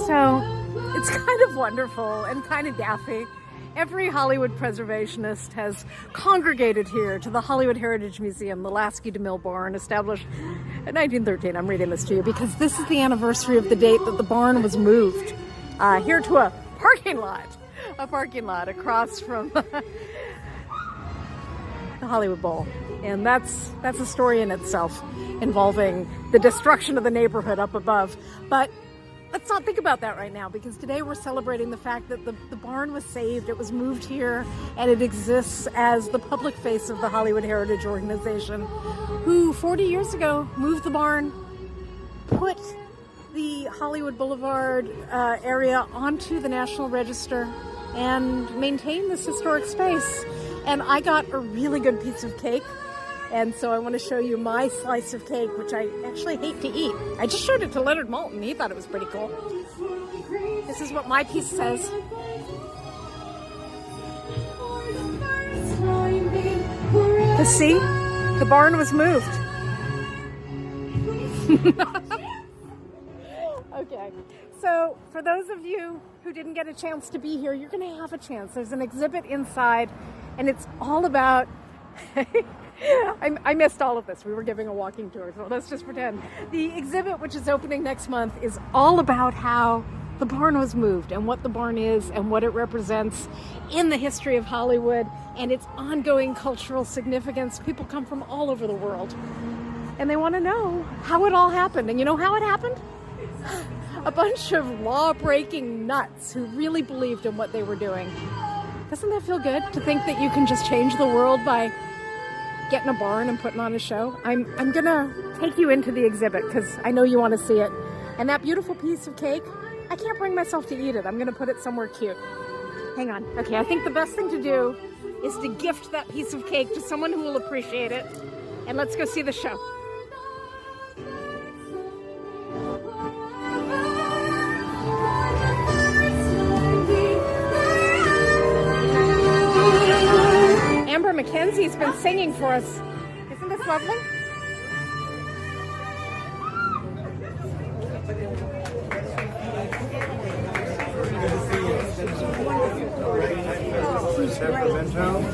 So it's kind of wonderful and kind of daffy. Every Hollywood preservationist has congregated here to the Hollywood Heritage Museum, the Lasky-DeMille Barn, established in 1913. I'm reading this to you because this is the anniversary of the date that the barn was moved here to a parking lot across from the Hollywood Bowl. And that's a story in itself, involving the destruction of the neighborhood up above. But let's not think about that right now, because today we're celebrating the fact that the barn was saved, it was moved here, and it exists as the public face of the Hollywood Heritage Organization, who 40 years ago moved the barn, put the Hollywood Boulevard area onto the National Register, and maintained this historic space. And I got a really good piece of cake. And so I want to show you my slice of cake, which I actually hate to eat. I just showed it to Leonard Maltin. He thought it was pretty cool. This is what my piece says. To see, the barn was moved. Okay, so for those of you who didn't get a chance to be here, you're going to have a chance. There's an exhibit inside, and it's all about... I missed all of this. We were giving a walking tour, so let's just pretend. The exhibit, which is opening next month, is all about how the barn was moved and what the barn is and what it represents in the history of Hollywood and its ongoing cultural significance. People come from all over the world and they want to know how it all happened. And you know how it happened? A bunch of law-breaking nuts who really believed in what they were doing. Doesn't that feel good to think that you can just change the world by getting a barn and putting on a show? I'm gonna take you into the exhibit because I know you want to see it. And that beautiful piece of cake, I can't bring myself to eat it. I'm gonna put it somewhere cute. Hang on. Okay, I think the best thing to do is to gift that piece of cake to someone who will appreciate it. And let's go see the show. Mackenzie's been singing for us. Isn't this lovely?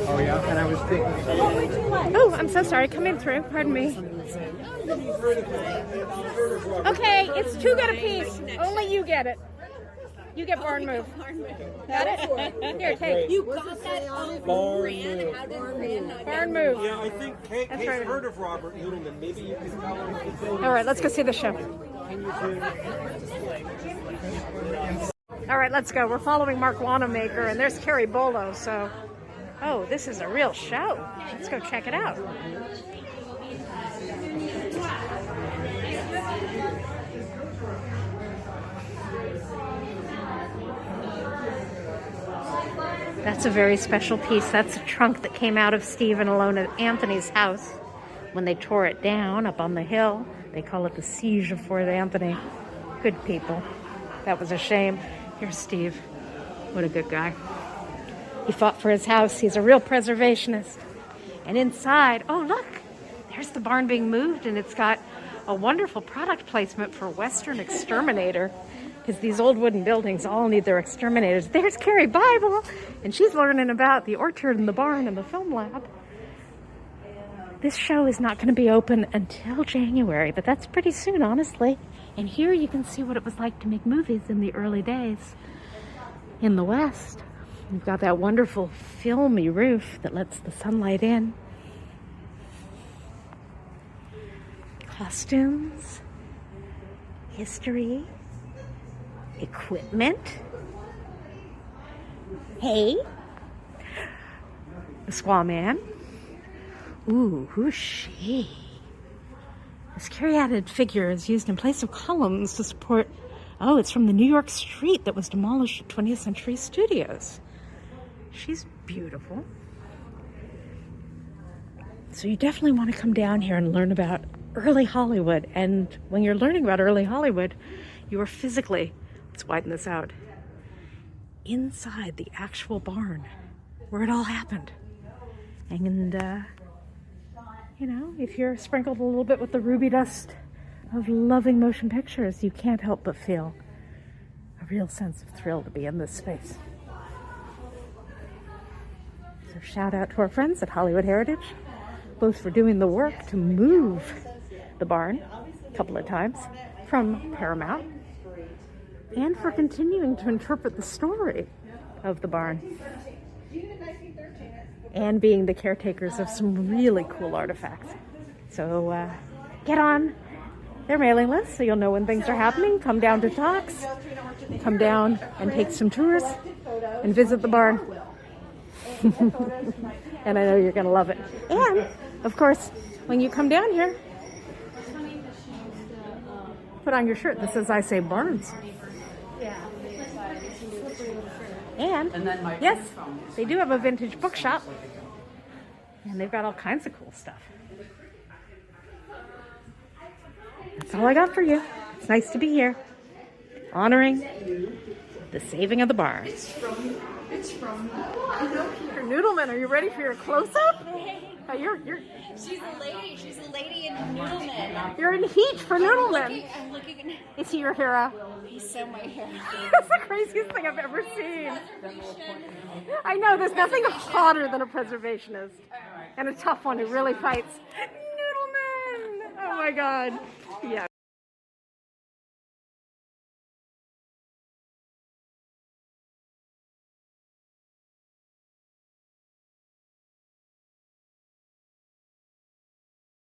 Oh yeah, and I was thinking. What would you like? Oh, I'm so sorry. Come in through. Pardon me. Okay, it's 2 good a piece. Only you get it. You get barn move. Got it? Here, take. You got that on Fran? How did Fran not barn move? Yeah, I think Kate's right. heard of Robert Noodleman. Maybe you can tell her. All right, let's go see the show. All right, let's go. We're following Mark Wanamaker, and there's Carrie Bolo. So, oh, this is a real show. Let's go check it out. That's a very special piece. That's a trunk that came out of Steve and Alona Anthony's house when they tore it down up on the hill. They call it the Siege of Fort Anthony. Good people. That was a shame. Here's Steve. What a good guy. He fought for his house. He's a real preservationist. And inside, oh look, there's the barn being moved, and it's got a wonderful product placement for Western Exterminator, because these old wooden buildings all need their exterminators. There's Carrie Bible, and she's learning about the orchard and the barn and the film lab. This show is not going to be open until January, but that's pretty soon, honestly. And here you can see what it was like to make movies in the early days in the West. You've got that wonderful filmy roof that lets the sunlight in. Costumes, history, equipment. Hey, the Squaw Man. Ooh, who's she? This caryatid figure is used in place of columns to support, oh, it's from the New York street that was demolished at 20th Century Studios. She's beautiful. So you definitely want to come down here and learn about early Hollywood. And when you're learning about early Hollywood, you are physically, let's widen this out, inside the actual barn where it all happened. And, you know, if you're sprinkled a little bit with the ruby dust of loving motion pictures, you can't help but feel a real sense of thrill to be in this space. So shout out to our friends at Hollywood Heritage, both for doing the work to move the barn a couple of times from Paramount, and for continuing to interpret the story of the barn, and being the caretakers of some really cool artifacts. So get on their mailing list so you'll know when things are happening. Come down to talks, come down and take some tours and visit the barn. And I know you're going to love it. And, of course, when you come down here, put on your shirt that says, "I say Barns." And yes, they do have a vintage bookshop, and they've got all kinds of cool stuff. That's all I got for you. It's nice to be here, honoring the saving of the barn. It's from Noodleman. Are you ready for your close-up? She's a lady. She's a lady in Noodleman. You're in heat for Noodleman. I'm looking. Is he your hero? He's so my hero. That's the craziest thing I've ever seen. I know, there's nothing hotter than a preservationist. And a tough one who really fights. Noodleman! Oh my God. Yeah.